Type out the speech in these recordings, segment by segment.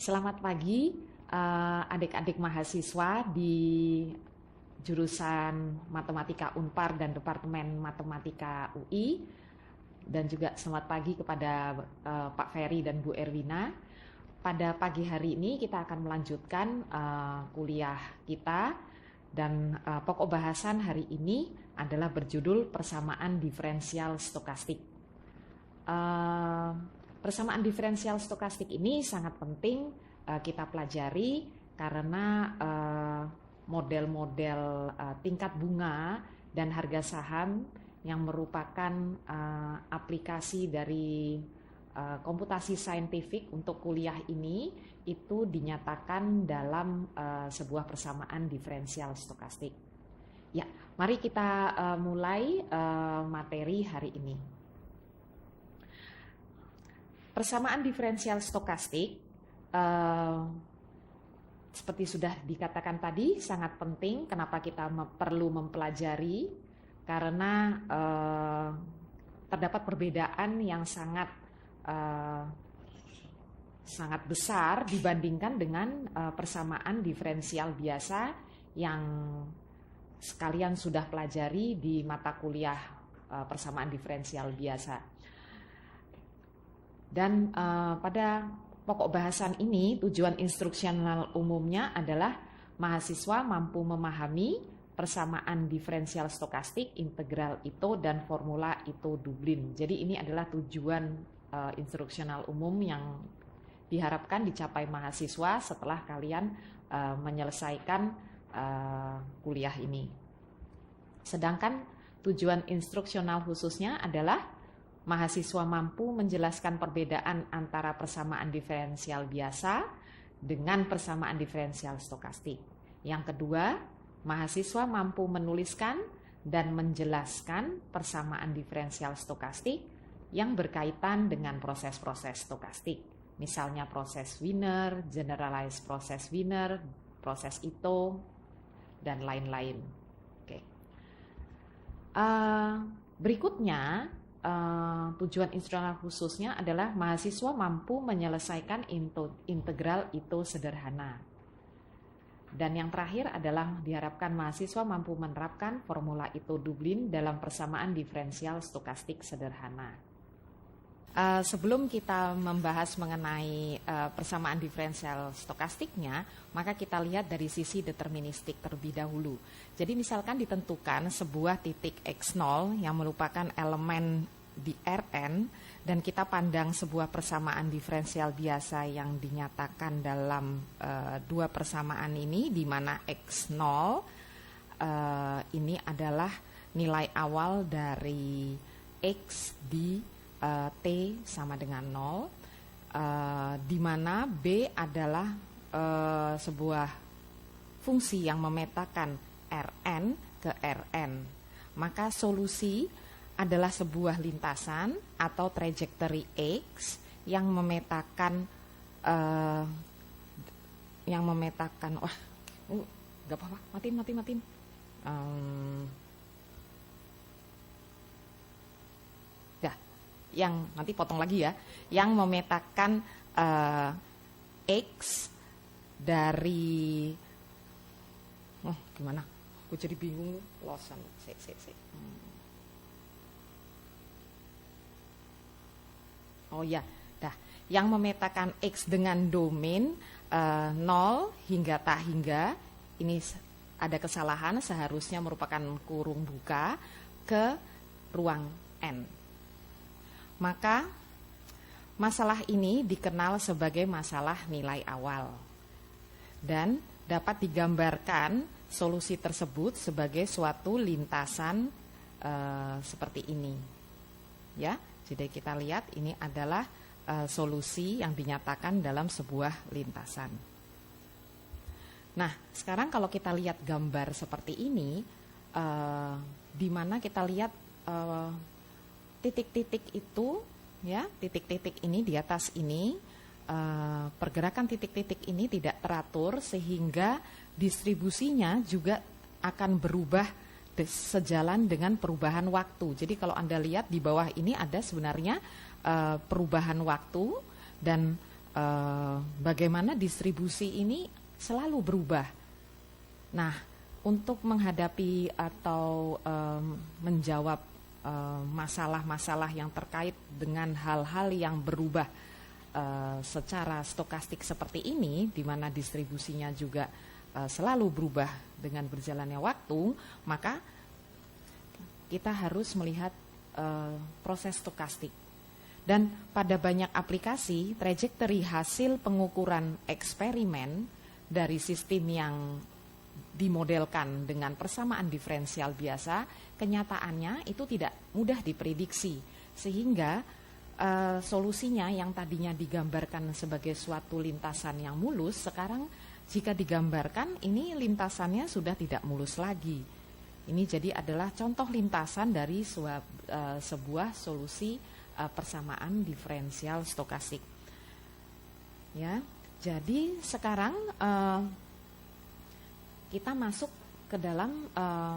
Selamat pagi adik-adik mahasiswa di jurusan Matematika Unpar dan Departemen Matematika UI. Dan juga selamat pagi kepada Pak Ferry dan Bu Erwina. Pada pagi hari ini kita akan melanjutkan kuliah kita dan pokok bahasan hari ini adalah berjudul persamaan diferensial stokastik. Persamaan diferensial stokastik ini sangat penting kita pelajari karena model-model tingkat bunga dan harga saham yang merupakan aplikasi dari komputasi saintifik untuk kuliah ini itu dinyatakan dalam sebuah persamaan diferensial stokastik. Ya, mari kita mulai materi hari ini. Persamaan diferensial stokastik seperti sudah dikatakan tadi sangat penting. Kenapa kita perlu mempelajari? Karena terdapat perbedaan yang sangat besar dibandingkan dengan persamaan diferensial biasa yang sekalian sudah pelajari di mata kuliah persamaan diferensial biasa. Dan pada pokok bahasan ini tujuan instruksional umumnya adalah mahasiswa mampu memahami persamaan diferensial stokastik, integral Ito, dan formula Ito-Dublin. Jadi ini adalah tujuan instruksional umum yang diharapkan dicapai mahasiswa setelah kalian menyelesaikan kuliah ini. Sedangkan tujuan instruksional khususnya adalah mahasiswa mampu menjelaskan perbedaan antara persamaan diferensial biasa dengan persamaan diferensial stokastik. Yang kedua, mahasiswa mampu menuliskan dan menjelaskan persamaan diferensial stokastik yang berkaitan dengan proses-proses stokastik. Misalnya proses Wiener, generalized proses Wiener, proses Ito, dan lain-lain. Oke. Berikutnya, tujuan instruksional khususnya adalah mahasiswa mampu menyelesaikan integral Ito sederhana. Dan yang terakhir adalah diharapkan mahasiswa mampu menerapkan formula Ito-Dublin dalam persamaan diferensial stokastik sederhana. Sebelum kita membahas mengenai persamaan diferensial stokastiknya, maka kita lihat dari sisi deterministik terlebih dahulu. Jadi misalkan ditentukan sebuah titik X0 yang merupakan elemen di Rn, dan kita pandang sebuah persamaan diferensial biasa yang dinyatakan dalam dua persamaan ini, di mana X0 ini adalah nilai awal dari X di T sama dengan 0, di mana B adalah sebuah fungsi yang memetakan Rn ke Rn. Maka solusi adalah sebuah lintasan atau trajectory X yang memetakan nggak apa-apa, matiin. Yang nanti potong lagi ya, yang memetakan X dari gimana? Aku jadi bingung, losan. Oh ya, yang memetakan X dengan domain 0 hingga tak hingga, ini ada kesalahan, seharusnya merupakan kurung buka ke ruang N. Maka masalah ini dikenal sebagai masalah nilai awal dan dapat digambarkan solusi tersebut sebagai suatu lintasan seperti ini. Ya, jadi kita lihat ini adalah solusi yang dinyatakan dalam sebuah lintasan. Nah, sekarang kalau kita lihat gambar seperti ini, di mana kita lihat titik-titik itu, ya, titik-titik ini di atas ini, pergerakan titik-titik ini tidak teratur sehingga distribusinya juga akan berubah sejalan dengan perubahan waktu. Jadi kalau Anda lihat di bawah ini ada sebenarnya perubahan waktu dan bagaimana distribusi ini selalu berubah. Nah, untuk menghadapi atau menjawab masalah-masalah yang terkait dengan hal-hal yang berubah secara stokastik seperti ini, di mana distribusinya juga selalu berubah dengan berjalannya waktu, maka kita harus melihat proses stokastik. Dan pada banyak aplikasi, trajektori hasil pengukuran eksperimen dari sistem yang dimodelkan dengan persamaan diferensial biasa, kenyataannya itu tidak mudah diprediksi, sehingga solusinya yang tadinya digambarkan sebagai suatu lintasan yang mulus, sekarang jika digambarkan ini lintasannya sudah tidak mulus lagi. Ini jadi adalah contoh lintasan dari sebuah solusi persamaan diferensial stokastik. Ya, jadi sekarang kita masuk ke dalam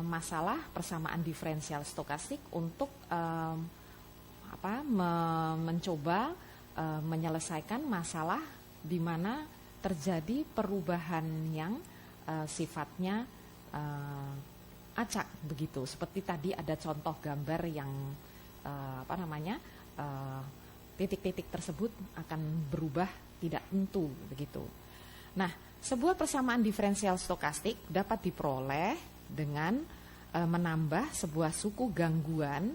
masalah persamaan diferensial stokastik untuk mencoba menyelesaikan masalah di mana terjadi perubahan yang sifatnya acak begitu. Seperti tadi ada contoh gambar yang titik-titik tersebut akan berubah tidak tentu begitu. Nah, sebuah persamaan diferensial stokastik dapat diperoleh dengan menambah sebuah suku gangguan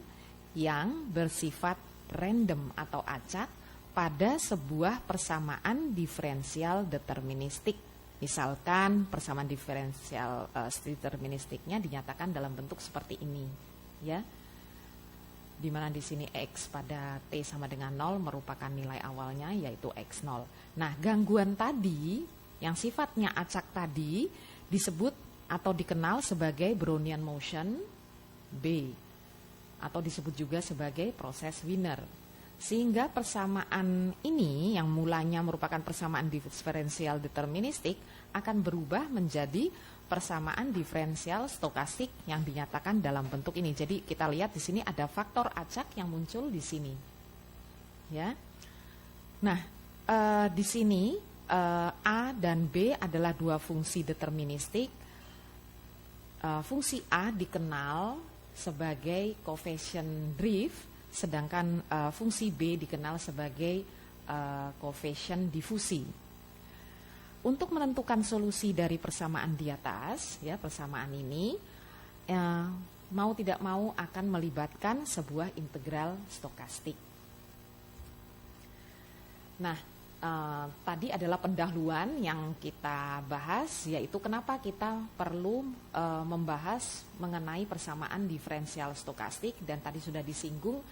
yang bersifat random atau acak pada sebuah persamaan diferensial deterministik. Misalkan persamaan diferensial deterministiknya dinyatakan dalam bentuk seperti ini, ya. Di mana di sini X pada T sama dengan 0 merupakan nilai awalnya yaitu X0. Nah, gangguan tadi yang sifatnya acak tadi disebut atau dikenal sebagai Brownian motion B atau disebut juga sebagai proses Wiener. Sehingga persamaan ini yang mulanya merupakan persamaan diferensial deterministik akan berubah menjadi persamaan diferensial stokastik yang dinyatakan dalam bentuk ini. Jadi kita lihat di sini ada faktor acak yang muncul di sini. Ya. Nah, di sini A dan B adalah dua fungsi deterministik. Fungsi A dikenal sebagai coefficient drift, sedangkan fungsi B dikenal sebagai coefficient difusi. Untuk menentukan solusi dari persamaan di atas, ya persamaan ini mau tidak mau akan melibatkan sebuah integral stokastik. Nah, tadi adalah pendahuluan yang kita bahas, yaitu kenapa kita perlu membahas mengenai persamaan diferensial stokastik, dan tadi sudah disinggung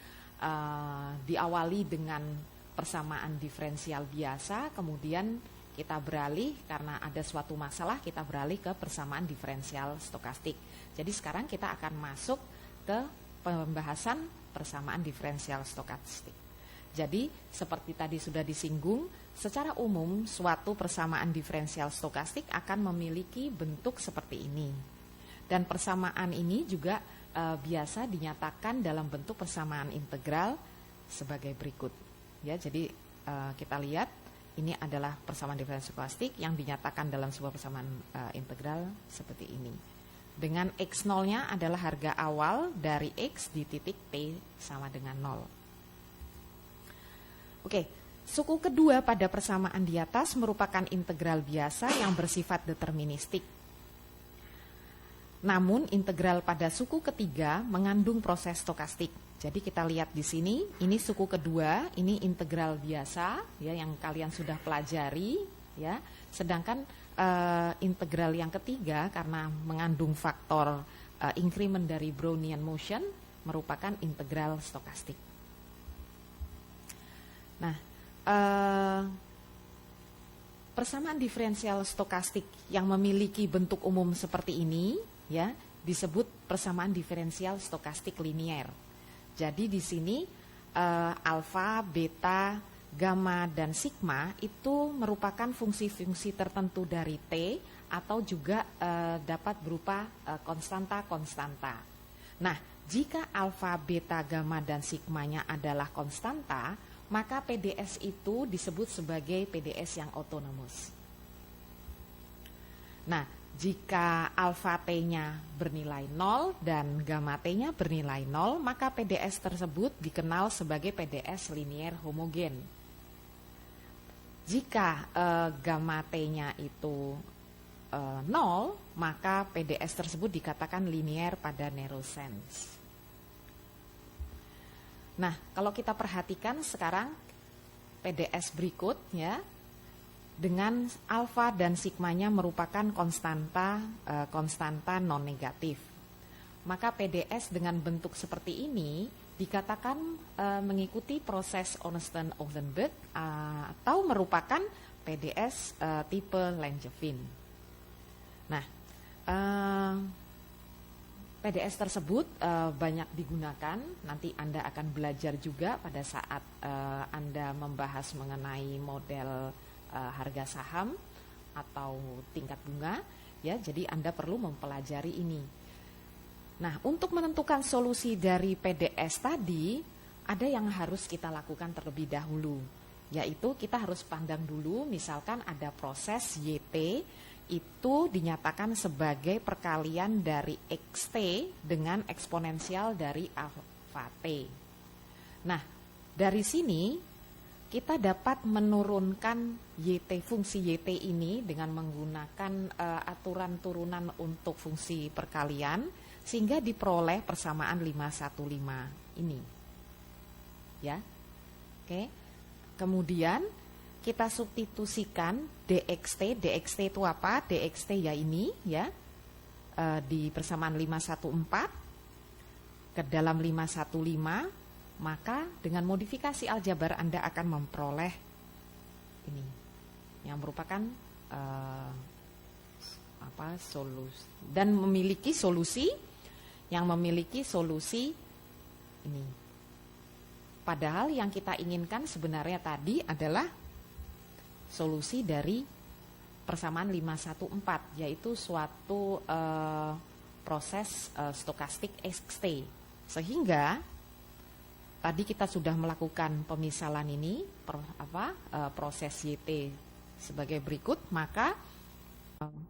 diawali dengan persamaan diferensial biasa, kemudian kita beralih karena ada suatu masalah, kita beralih ke persamaan diferensial stokastik. Jadi sekarang kita akan masuk ke pembahasan persamaan diferensial stokastik. Jadi seperti tadi sudah disinggung, secara umum suatu persamaan diferensial stokastik akan memiliki bentuk seperti ini. Dan persamaan ini juga biasa dinyatakan dalam bentuk persamaan integral sebagai berikut. Ya, jadi kita lihat ini adalah persamaan diferensial stokastik yang dinyatakan dalam sebuah persamaan integral seperti ini. Dengan X0-nya adalah harga awal dari X di titik T sama dengan 0. Oke, suku kedua pada persamaan di atas merupakan integral biasa yang bersifat deterministik. Namun integral pada suku ketiga mengandung proses stokastik. Jadi kita lihat di sini, ini suku kedua, ini integral biasa ya yang kalian sudah pelajari ya. Sedangkan integral yang ketiga karena mengandung faktor increment dari Brownian motion merupakan integral stokastik. Nah, persamaan diferensial stokastik yang memiliki bentuk umum seperti ini ya disebut persamaan diferensial stokastik linier. Jadi di sini alfa, beta, gamma, dan sigma itu merupakan fungsi-fungsi tertentu dari T atau juga dapat berupa konstanta-konstanta. Nah, jika alfa, beta, gamma, dan sigmanya adalah konstanta, maka PDS itu disebut sebagai PDS yang autonomous. Nah, jika alfa T-nya bernilai 0 dan gamma T-nya bernilai 0, maka PDS tersebut dikenal sebagai PDS linier homogen. Jika gamma T-nya itu 0, maka PDS tersebut dikatakan linier pada neurosens. Nah, kalau kita perhatikan sekarang PDS berikut ya, dengan alfa dan sigmanya merupakan konstanta non negatif. Maka PDS dengan bentuk seperti ini dikatakan mengikuti proses Ornstein-Ozanberg atau merupakan PDS tipe Langevin. Nah, PDS tersebut banyak digunakan. Nanti Anda akan belajar juga pada saat Anda membahas mengenai model harga saham atau tingkat bunga, ya. Jadi Anda perlu mempelajari ini. Nah, untuk menentukan solusi dari PDS tadi, ada yang harus kita lakukan terlebih dahulu, yaitu kita harus pandang dulu, misalkan ada proses YT itu dinyatakan sebagai perkalian dari XT dengan eksponensial dari alfa T. Nah, dari sini kita dapat menurunkan YT, fungsi YT ini dengan menggunakan aturan turunan untuk fungsi perkalian sehingga diperoleh persamaan 515 ini. Ya. Oke. Kemudian kita substitusikan DXT. DXT itu apa? DXT ya ini ya. Di persamaan 514 ke dalam 515, maka dengan modifikasi aljabar Anda akan memperoleh ini yang merupakan solusi dan memiliki solusi ini. Padahal yang kita inginkan sebenarnya tadi adalah solusi dari persamaan 514, yaitu suatu proses stokastik XT. Sehingga tadi kita sudah melakukan pemisalan ini, proses YT sebagai berikut, maka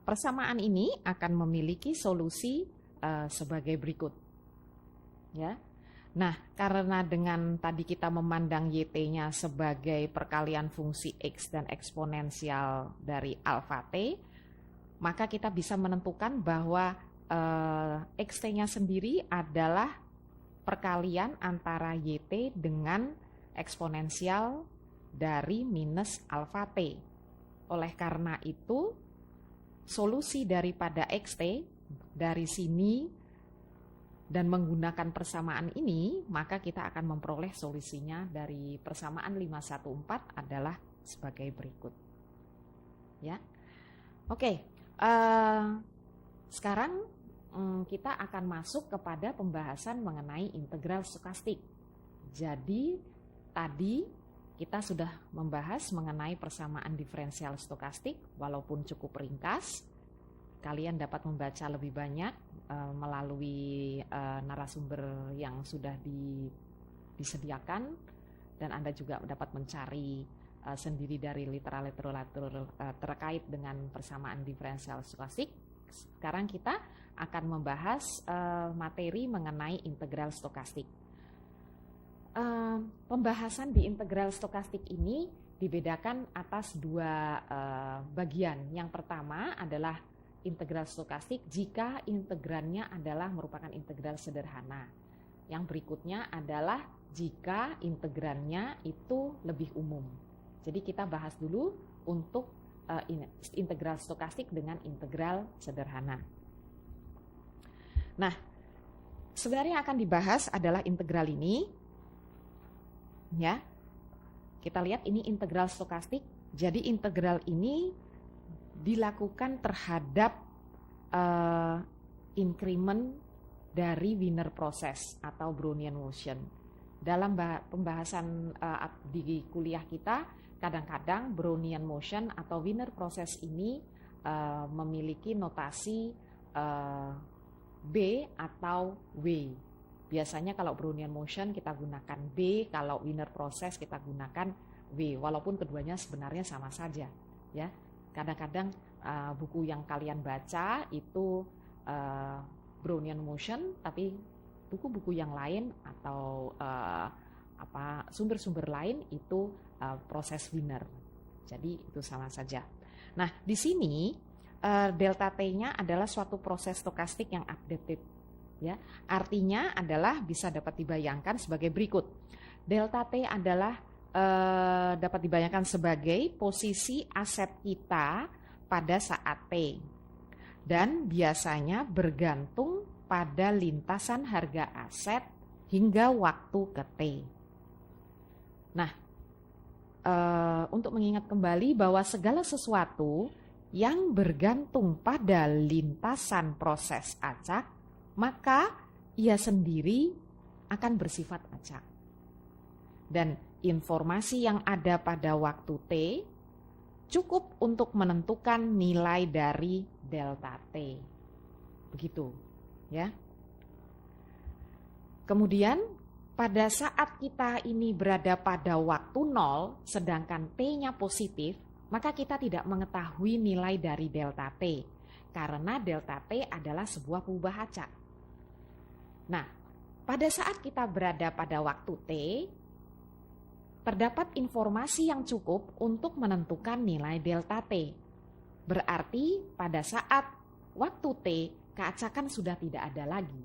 persamaan ini akan memiliki solusi sebagai berikut. Ya. Nah, karena dengan tadi kita memandang YT-nya sebagai perkalian fungsi X dan eksponensial dari alfa T, maka kita bisa menentukan bahwa XT-nya sendiri adalah perkalian antara YT dengan eksponensial dari minus alfa T. Oleh karena itu, solusi daripada XT dari sini dan menggunakan persamaan ini, maka kita akan memperoleh solusinya dari persamaan 514 adalah sebagai berikut. Ya, oke. Sekarang kita akan masuk kepada pembahasan mengenai integral stokastik. Jadi tadi kita sudah membahas mengenai persamaan diferensial stokastik, walaupun cukup ringkas. Kalian dapat membaca lebih banyak melalui narasumber yang sudah disediakan, dan Anda juga dapat mencari sendiri dari literatur terkait dengan persamaan diferensial stokastik. Sekarang kita akan membahas materi mengenai integral stokastik. Pembahasan di integral stokastik ini dibedakan atas dua bagian. Yang pertama adalah integral stokastik jika integrannya adalah merupakan integral sederhana. Yang berikutnya adalah jika integrannya itu lebih umum. Jadi kita bahas dulu untuk integral stokastik dengan integral sederhana. Nah, sebenarnya akan dibahas adalah integral ini. Ya. Kita lihat ini integral stokastik. Jadi integral ini dilakukan terhadap increment dari Wiener process atau Brownian motion. Dalam pembahasan di kuliah kita, kadang-kadang Brownian motion atau Wiener process ini memiliki notasi B atau W. Biasanya kalau Brownian motion kita gunakan B, kalau Wiener process kita gunakan W, walaupun keduanya sebenarnya sama saja. Ya, kadang-kadang buku yang kalian baca itu Brownian motion, tapi buku-buku yang lain atau sumber-sumber lain itu proses Wiener. Jadi itu sama saja. Nah, di sini delta T-nya adalah suatu proses stokastik yang adaptif. Ya, artinya adalah bisa dapat dibayangkan sebagai berikut. Delta T adalah dapat dibayangkan sebagai posisi aset kita pada saat T. Dan biasanya bergantung pada lintasan harga aset hingga waktu ke T. Nah, untuk mengingat kembali bahwa segala sesuatu yang bergantung pada lintasan proses acak, maka ia sendiri akan bersifat acak. Dan informasi yang ada pada waktu T cukup untuk menentukan nilai dari delta T. Begitu, ya. Kemudian pada saat kita ini berada pada waktu 0, sedangkan T-nya positif, maka kita tidak mengetahui nilai dari delta T, karena delta T adalah sebuah perubahan acak. Nah, pada saat kita berada pada waktu T, terdapat informasi yang cukup untuk menentukan nilai delta T. Berarti pada saat waktu T, keacakan sudah tidak ada lagi.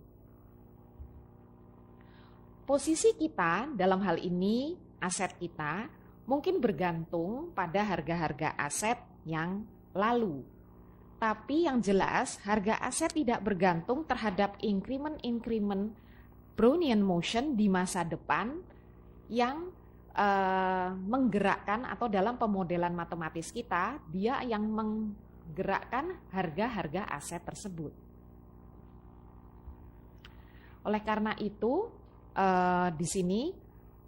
Posisi kita dalam hal ini, aset kita, mungkin bergantung pada harga-harga aset yang lalu. Tapi yang jelas harga aset tidak bergantung terhadap increment Brownian motion di masa depan yang menggerakkan, atau dalam pemodelan matematis kita dia yang menggerakkan harga-harga aset tersebut. Oleh karena itu di sini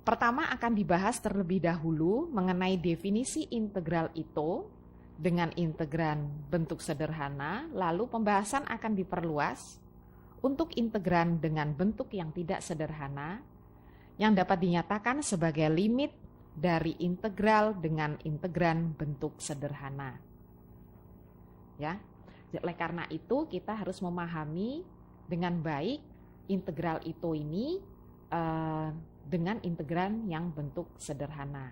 pertama akan dibahas terlebih dahulu mengenai definisi integral Ito dengan integran bentuk sederhana, lalu pembahasan akan diperluas untuk integran dengan bentuk yang tidak sederhana, yang dapat dinyatakan sebagai limit dari integral dengan integran bentuk sederhana. Ya, oleh karena itu kita harus memahami dengan baik integral itu ini dengan integran yang bentuk sederhana.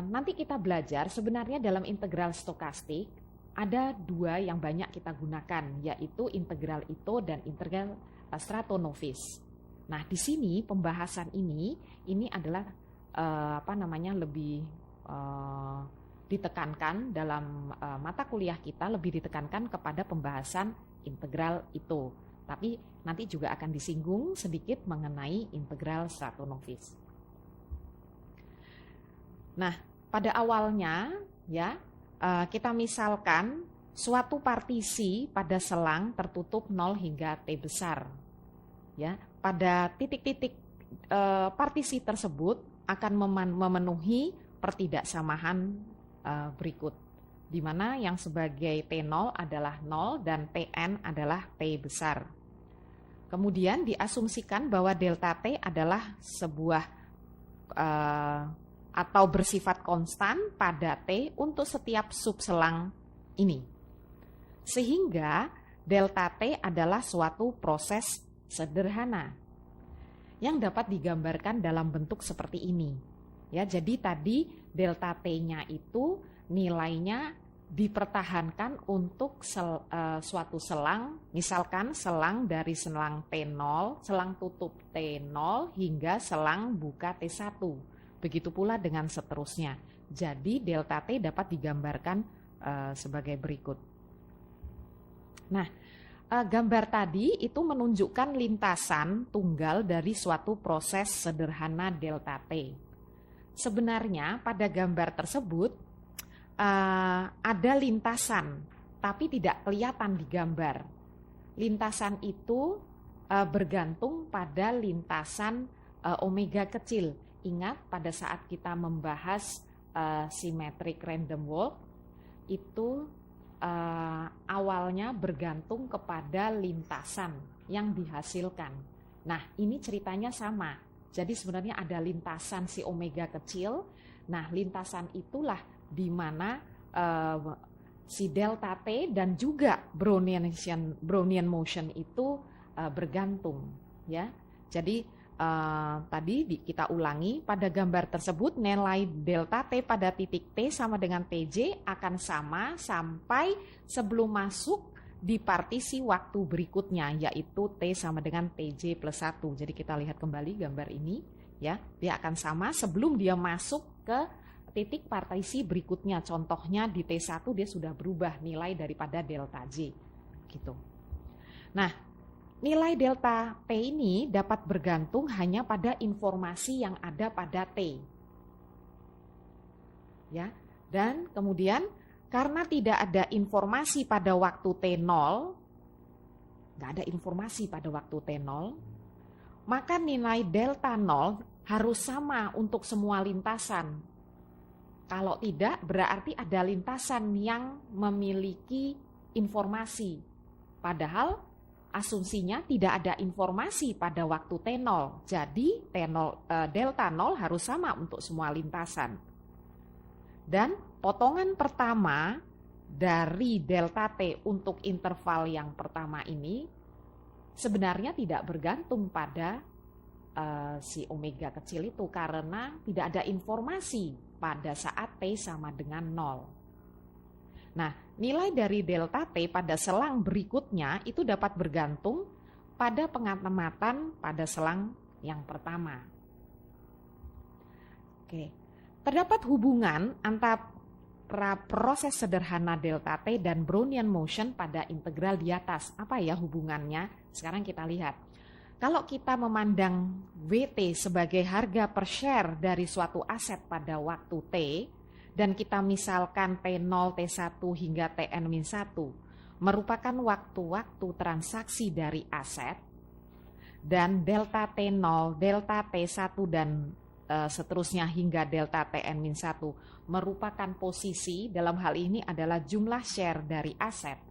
Nanti kita belajar sebenarnya dalam integral stokastik ada dua yang banyak kita gunakan, yaitu integral Ito dan integral Stratonovis. Nah, di sini pembahasan ini adalah lebih ditekankan dalam mata kuliah kita, lebih ditekankan kepada pembahasan integral Ito. Tapi nanti juga akan disinggung sedikit mengenai integral Stratonovis. Nah, pada awalnya ya kita misalkan suatu partisi pada selang tertutup 0 hingga T besar. Ya, pada titik-titik partisi tersebut akan memenuhi pertidaksamahan berikut, di mana yang sebagai T0 adalah 0 dan Tn adalah T besar. Kemudian diasumsikan bahwa delta T adalah sebuah atau bersifat konstan pada T untuk setiap subselang ini. Sehingga delta T adalah suatu proses sederhana yang dapat digambarkan dalam bentuk seperti ini. Ya, jadi tadi delta T-nya itu nilainya dipertahankan untuk suatu selang, misalkan selang dari selang T0, selang tutup T0 hingga selang buka T1. Begitu pula dengan seterusnya. Jadi delta T dapat digambarkan sebagai berikut. Nah, gambar tadi itu menunjukkan lintasan tunggal dari suatu proses sederhana delta T. Sebenarnya pada gambar tersebut ada lintasan, tapi tidak kelihatan di gambar. Lintasan itu bergantung pada lintasan omega kecil. Ingat pada saat kita membahas symmetric random walk itu awalnya bergantung kepada lintasan yang dihasilkan. Nah, ini ceritanya sama. Jadi sebenarnya ada lintasan si omega kecil. Nah, lintasan itulah di mana si delta T dan juga Brownian motion itu bergantung, ya. Jadi tadi kita ulangi, pada gambar tersebut nilai delta T pada titik T sama dengan TJ akan sama sampai sebelum masuk di partisi waktu berikutnya, yaitu T sama dengan TJ plus 1. Jadi kita lihat kembali gambar ini, ya, dia akan sama sebelum dia masuk ke titik partisi berikutnya. Contohnya di T1 dia sudah berubah nilai daripada delta J, gitu. Nah, nilai delta T ini dapat bergantung hanya pada informasi yang ada pada T. Ya, dan kemudian karena tidak ada informasi pada waktu T0, nggak ada informasi pada waktu T0, maka nilai delta 0 harus sama untuk semua lintasan. Kalau tidak, berarti ada lintasan yang memiliki informasi. Padahal asumsinya tidak ada informasi pada waktu T0. Jadi delta 0 harus sama untuk semua lintasan. Dan potongan pertama dari delta T untuk interval yang pertama ini sebenarnya tidak bergantung pada si omega kecil itu, karena tidak ada informasi pada saat T sama dengan 0. Nah, nilai dari delta T pada selang berikutnya itu dapat bergantung pada pengamatan pada selang yang pertama. Oke, terdapat hubungan antara proses sederhana delta T dan Brownian motion pada integral di atas. Apa ya hubungannya? Sekarang kita lihat. Kalau kita memandang WT sebagai harga per share dari suatu aset pada waktu T, dan kita misalkan T0, T1 hingga Tn-1 merupakan waktu-waktu transaksi dari aset, dan delta T0, delta T1 dan seterusnya hingga delta Tn-1 merupakan posisi, dalam hal ini adalah jumlah share dari aset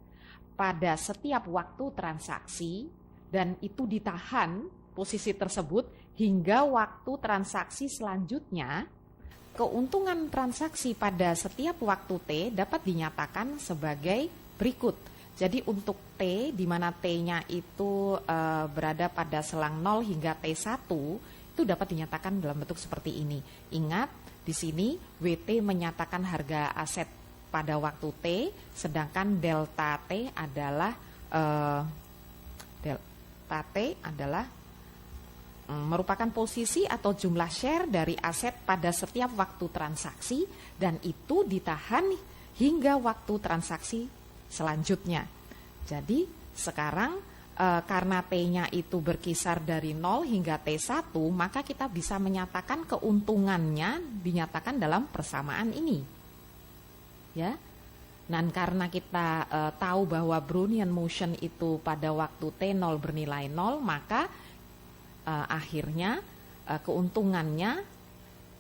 pada setiap waktu transaksi, dan itu ditahan posisi tersebut hingga waktu transaksi selanjutnya. Keuntungan transaksi pada setiap waktu T dapat dinyatakan sebagai berikut. Jadi untuk T, di mana T-nya itu berada pada selang 0 hingga T1, itu dapat dinyatakan dalam bentuk seperti ini. Ingat, di sini WT menyatakan harga aset pada waktu T, sedangkan delta T adalah merupakan posisi atau jumlah share dari aset pada setiap waktu transaksi, dan itu ditahan hingga waktu transaksi selanjutnya. Jadi sekarang karena T-nya itu berkisar dari 0 hingga T1, maka kita bisa menyatakan keuntungannya dinyatakan dalam persamaan ini. Ya. Dan karena kita tahu bahwa Brownian motion itu pada waktu T0 bernilai 0, maka akhirnya keuntungannya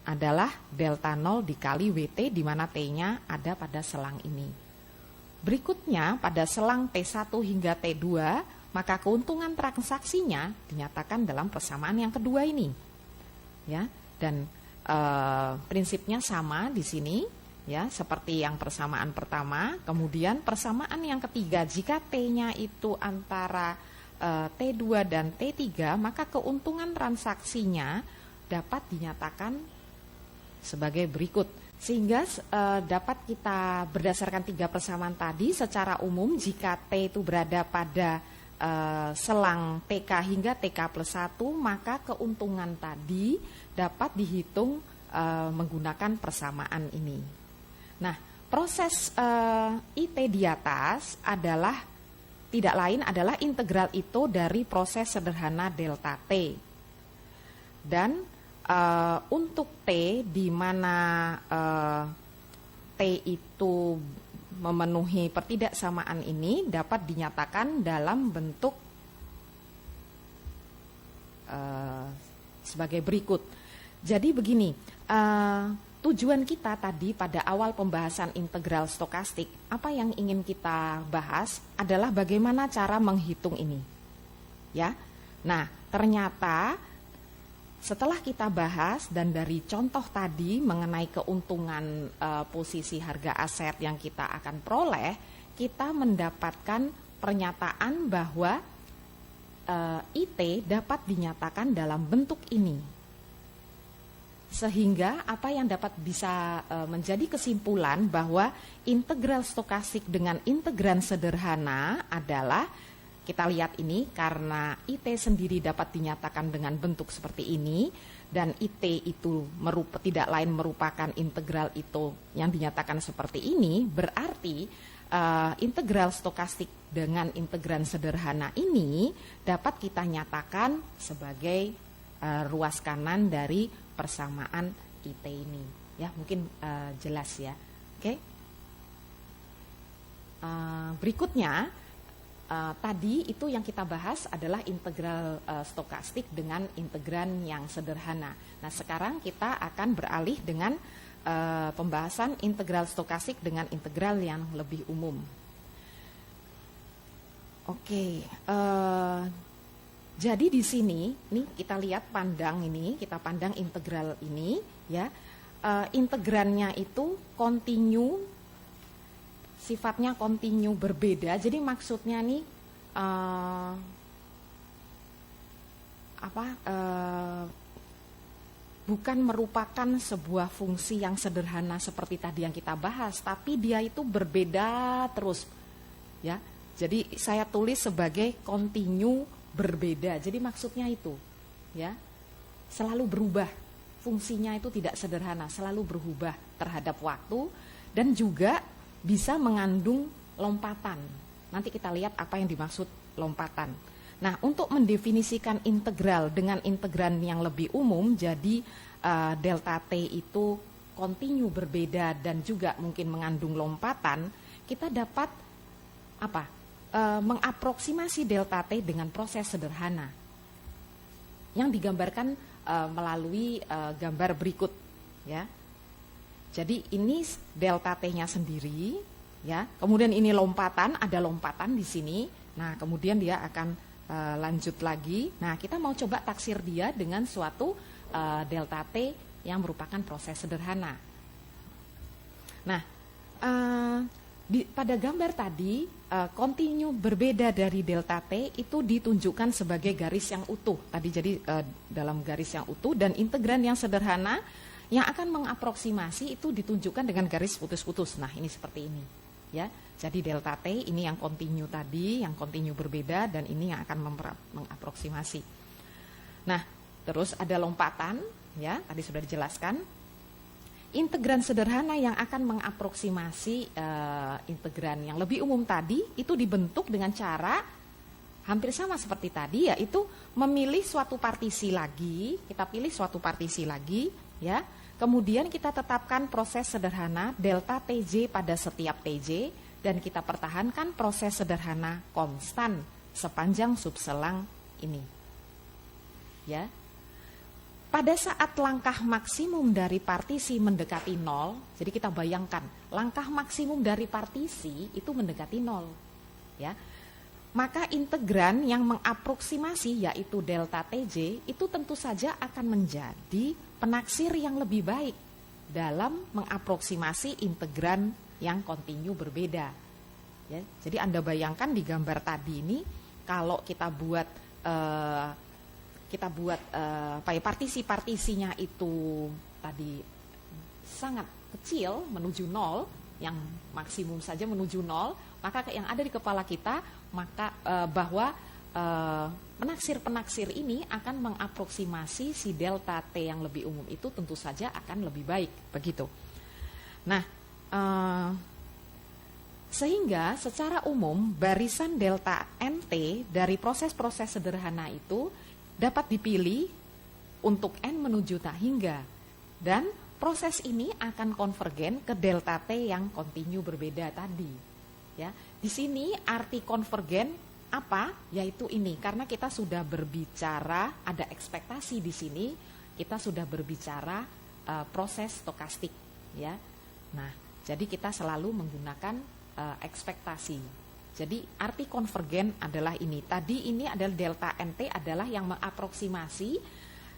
adalah delta 0 dikali WT, di mana T-nya ada pada selang ini. Berikutnya pada selang T1 hingga T2, maka keuntungan transaksinya dinyatakan dalam persamaan yang kedua ini. Ya, dan prinsipnya sama di sini, ya, seperti yang persamaan pertama. Kemudian persamaan yang ketiga, jika T-nya itu antara T2 dan T3, maka keuntungan transaksinya dapat dinyatakan sebagai berikut. Sehingga dapat kita berdasarkan tiga persamaan tadi, secara umum jika T itu berada pada selang TK hingga TK plus 1, maka keuntungan tadi dapat dihitung menggunakan persamaan ini. Nah, proses IT di atas adalah tidak lain adalah integral itu dari proses sederhana delta T. Dan untuk T di mana T itu memenuhi pertidaksamaan ini dapat dinyatakan dalam bentuk sebagai berikut. Jadi begini, tujuan kita tadi pada awal pembahasan integral stokastik, apa yang ingin kita bahas adalah bagaimana cara menghitung ini. Ya. Nah, ternyata setelah kita bahas dan dari contoh tadi mengenai keuntungan posisi harga aset yang kita akan peroleh, kita mendapatkan pernyataan bahwa IT dapat dinyatakan dalam bentuk ini. Sehingga apa yang dapat bisa menjadi kesimpulan bahwa integral stokastik dengan integran sederhana adalah, kita lihat ini karena IT sendiri dapat dinyatakan dengan bentuk seperti ini, dan IT itu tidak lain merupakan integral itu yang dinyatakan seperti ini, berarti integral stokastik dengan integran sederhana ini dapat kita nyatakan sebagai ruas kanan dari persamaan IT ini. Ya, mungkin jelas ya. Oke. Berikutnya tadi itu yang kita bahas adalah integral stokastik dengan integran yang sederhana. Nah, sekarang kita akan beralih dengan pembahasan integral stokastik dengan integral yang lebih umum. Oke, jadi di sini nih kita lihat kita pandang integral ini ya. Integrannya itu kontinu, sifatnya kontinu berbeda. Jadi maksudnya nih bukan merupakan sebuah fungsi yang sederhana seperti tadi yang kita bahas, tapi dia itu berbeda terus ya. Jadi saya tulis sebagai kontinu berbeda. Jadi maksudnya itu ya, selalu berubah. Fungsinya itu tidak sederhana, selalu berubah terhadap waktu dan juga bisa mengandung lompatan. Nanti kita lihat apa yang dimaksud lompatan. Nah, untuk mendefinisikan integral dengan integran yang lebih umum, jadi delta T itu kontinu berbeda dan juga mungkin mengandung lompatan, kita dapat mengaproksimasi delta T dengan proses sederhana yang digambarkan melalui gambar berikut ya. Jadi ini delta T-nya sendiri ya. Kemudian ini lompatan, ada lompatan di sini. Nah, kemudian dia akan lanjut lagi. Nah, kita mau coba taksir dia dengan suatu delta T yang merupakan proses sederhana. Nah, pada gambar tadi, kontinu berbeda dari delta T itu ditunjukkan sebagai garis yang utuh. Tadi jadi dalam garis yang utuh, dan integran yang sederhana yang akan mengaproksimasi itu ditunjukkan dengan garis putus-putus. Nah, ini seperti ini. Ya, jadi delta T ini yang kontinu tadi, yang kontinu berbeda, dan ini yang akan mengaproksimasi. Nah, terus ada lompatan, ya, tadi sudah dijelaskan. Integran sederhana yang akan mengaproksimasi integran yang lebih umum tadi itu dibentuk dengan cara hampir sama seperti tadi, yaitu memilih suatu partisi lagi. Kita pilih suatu partisi lagi, ya. Kemudian kita tetapkan proses sederhana delta Tj pada setiap Tj, dan kita pertahankan proses sederhana konstan sepanjang subselang ini. Ya. Pada saat langkah maksimum dari partisi mendekati 0, jadi kita bayangkan langkah maksimum dari partisi itu mendekati 0, ya. Maka integran yang mengaproksimasi yaitu delta Tj itu tentu saja akan menjadi penaksir yang lebih baik dalam mengaproksimasi integran yang kontinu berbeda. Ya, jadi Anda bayangkan di gambar tadi ini, kalau kita buat partisi-partisinya itu tadi sangat kecil menuju 0, yang maksimum saja menuju 0, maka yang ada di kepala kita bahwa penaksir-penaksir ini akan mengaproksimasi si delta T yang lebih umum itu tentu saja akan lebih baik, begitu. Nah, sehingga secara umum barisan delta NT dari proses-proses sederhana itu dapat dipilih untuk N menuju tak hingga, dan proses ini akan konvergen ke delta T yang kontinu berbeda tadi. Ya, di sini arti konvergen apa? Yaitu ini, karena kita sudah berbicara, ada ekspektasi di sini, kita sudah berbicara proses stokastik, ya. Nah, jadi kita selalu menggunakan ekspektasi. Jadi arti konvergen adalah ini. Tadi ini adalah delta NT adalah yang mengaproksimasi,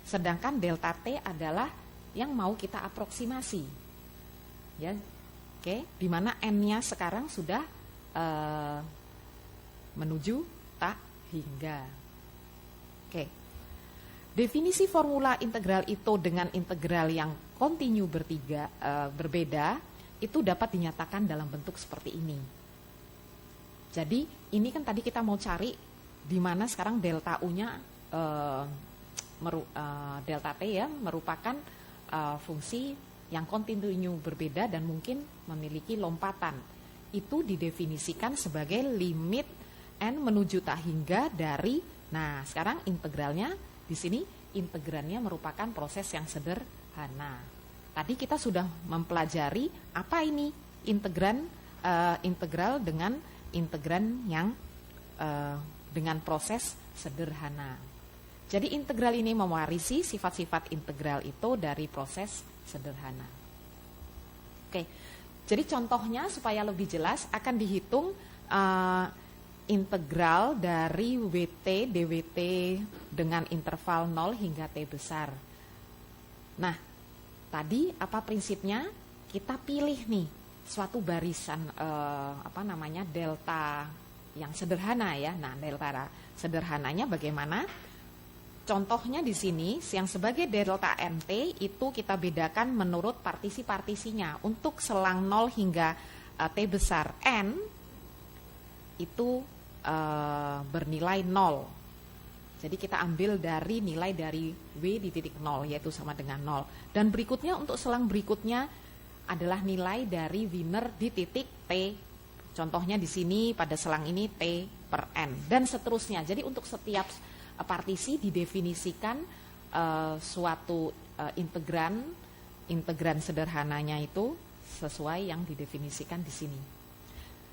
sedangkan delta T adalah yang mau kita aproksimasi. Ya. Oke, di mana N-nya sekarang sudah menuju tak hingga. Oke. Definisi formula integral itu dengan integral yang kontinu berbeda itu dapat dinyatakan dalam bentuk seperti ini. Jadi ini kan tadi kita mau cari di mana sekarang delta U-nya delta T ya merupakan fungsi yang kontinu berbeda dan mungkin memiliki lompatan. Itu didefinisikan sebagai limit N menuju tak hingga dari, nah sekarang integralnya di sini integrannya merupakan proses yang sederhana. Tadi kita sudah mempelajari apa ini integral dengan integran yang dengan proses sederhana. Jadi integral ini mewarisi sifat-sifat integral itu dari proses sederhana. Oke, jadi contohnya supaya lebih jelas akan dihitung integral dari WT DWT dengan interval 0 hingga T besar. Nah, tadi apa prinsipnya? Kita pilih nih suatu barisan delta yang sederhana ya. Nah, delta sederhananya bagaimana? Contohnya di sini yang sebagai delta NT itu kita bedakan menurut partisi-partisinya. Untuk selang 0 hingga T besar N itu bernilai 0. Jadi kita ambil dari nilai dari W di titik 0 yaitu sama dengan 0. Dan berikutnya untuk selang berikutnya adalah nilai dari Wiener di titik T. Contohnya di sini pada selang ini T per N dan seterusnya. Jadi untuk setiap partisi didefinisikan suatu integran sederhananya itu sesuai yang didefinisikan di sini.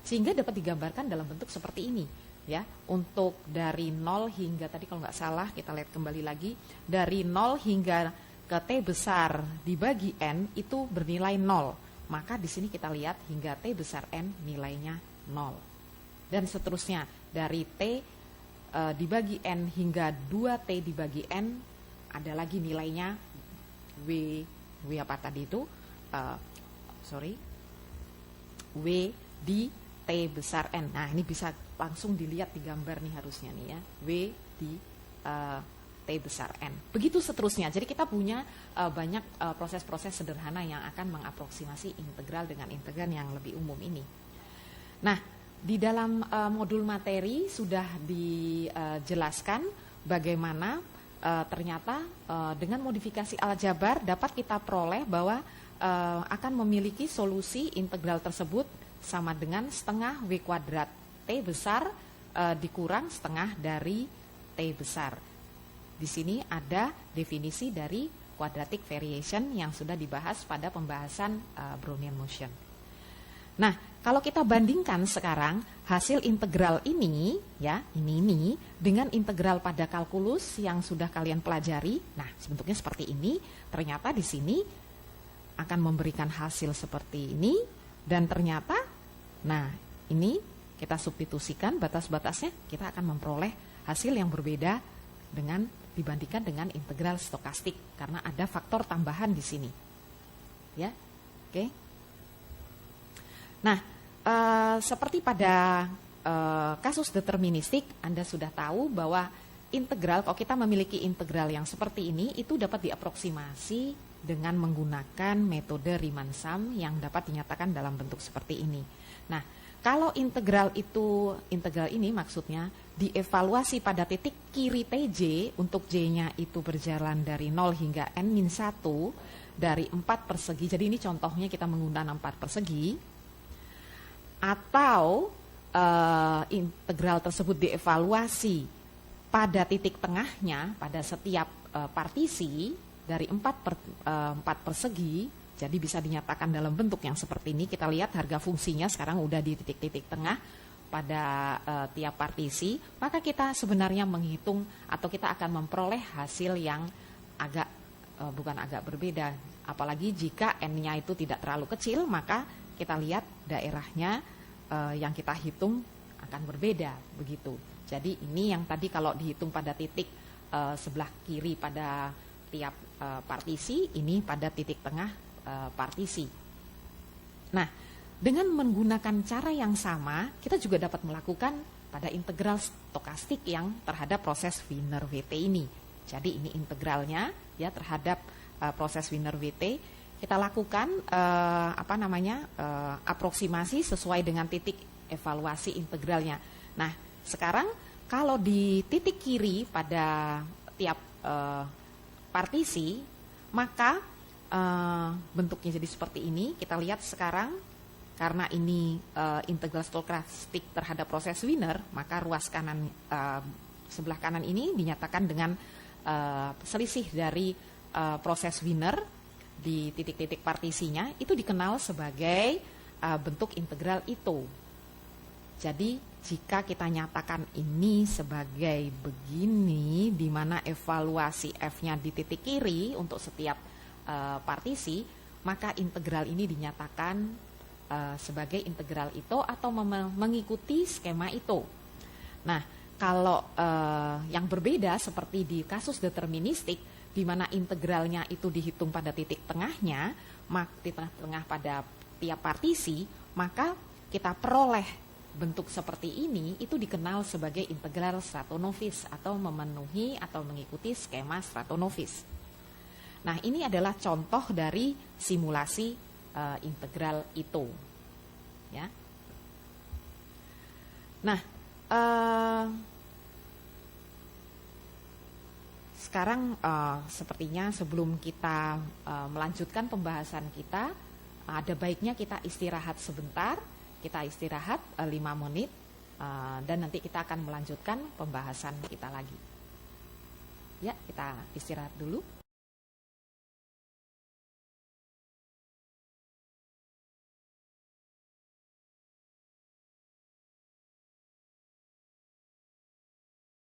Sehingga dapat digambarkan dalam bentuk seperti ini. Ya, untuk dari 0 hingga tadi kalau nggak salah kita lihat kembali lagi dari 0 hingga ke T besar dibagi N itu bernilai 0. Maka di sini kita lihat hingga T besar N nilainya 0. Dan seterusnya dari T dibagi N hingga 2T dibagi N ada lagi nilainya W apa tadi itu W di T besar N. Nah ini bisa langsung dilihat di gambar nih harusnya nih ya. W di T besar N. Begitu seterusnya. Jadi kita punya banyak proses-proses sederhana yang akan mengaproksimasi integral dengan integran yang lebih umum ini. Nah, di dalam modul materi sudah dijelaskan bagaimana ternyata dengan modifikasi aljabar dapat kita peroleh bahwa akan memiliki solusi integral tersebut sama dengan setengah W kuadrat T besar dikurang setengah dari T besar. Di sini ada definisi dari quadratic variation yang sudah dibahas pada pembahasan Brownian motion. Nah, kalau kita bandingkan sekarang hasil integral ini ya, ini dengan integral pada kalkulus yang sudah kalian pelajari. Nah, bentuknya seperti ini. Ternyata di sini akan memberikan hasil seperti ini dan ternyata nah, ini kita substitusikan batas-batasnya, kita akan memperoleh hasil yang berbeda dengan dibandingkan dengan integral stokastik karena ada faktor tambahan di sini. Ya. Oke. Nah, seperti pada kasus deterministik, Anda sudah tahu bahwa integral, kalau kita memiliki integral yang seperti ini, itu dapat diaproksimasi dengan menggunakan metode Riemann-Sum yang dapat dinyatakan dalam bentuk seperti ini. Nah, kalau integral ini maksudnya dievaluasi pada titik kiri TJ untuk J-nya itu berjalan dari 0 hingga N-1 dari 4 persegi. Jadi ini contohnya kita menggunakan 4 persegi. Atau integral tersebut dievaluasi pada titik tengahnya pada setiap partisi dari 4 persegi. Jadi bisa dinyatakan dalam bentuk yang seperti ini. Kita lihat harga fungsinya sekarang udah di titik-titik tengah pada tiap partisi. Maka kita sebenarnya menghitung atau kita akan memperoleh hasil yang agak berbeda Apalagi jika N-nya itu tidak terlalu kecil, maka kita lihat daerahnya yang kita hitung akan berbeda begitu. Jadi ini yang tadi kalau dihitung pada titik sebelah kiri pada tiap partisi, ini pada titik tengah partisi. Nah, dengan menggunakan cara yang sama, kita juga dapat melakukan pada integral stokastik yang terhadap proses Wiener-VT ini. Jadi ini integralnya ya terhadap proses Wiener-VT. Kita lakukan aproksimasi sesuai dengan titik evaluasi integralnya. Nah, sekarang kalau di titik kiri pada tiap partisi, maka bentuknya jadi seperti ini. Kita lihat sekarang, karena ini integral stokastik terhadap proses Wiener, maka ruas kanan sebelah kanan ini dinyatakan dengan selisih dari proses Wiener di titik-titik partisinya, itu dikenal sebagai bentuk integral itu. Jadi jika kita nyatakan ini sebagai begini, di mana evaluasi F-nya di titik kiri untuk setiap partisi, maka integral ini dinyatakan sebagai integral itu atau mengikuti skema itu. Nah, kalau yang berbeda seperti di kasus deterministik, di mana integralnya itu dihitung pada titik tengahnya, titik tengah pada tiap partisi, maka kita peroleh bentuk seperti ini, itu dikenal sebagai integral Stratonovis atau memenuhi atau mengikuti skema Stratonovis. Nah, ini adalah contoh dari simulasi integral itu, ya. Nah, sekarang sepertinya sebelum kita melanjutkan pembahasan kita, ada baiknya kita istirahat sebentar. Kita istirahat 5 menit dan nanti kita akan melanjutkan pembahasan kita lagi. Ya, kita istirahat dulu.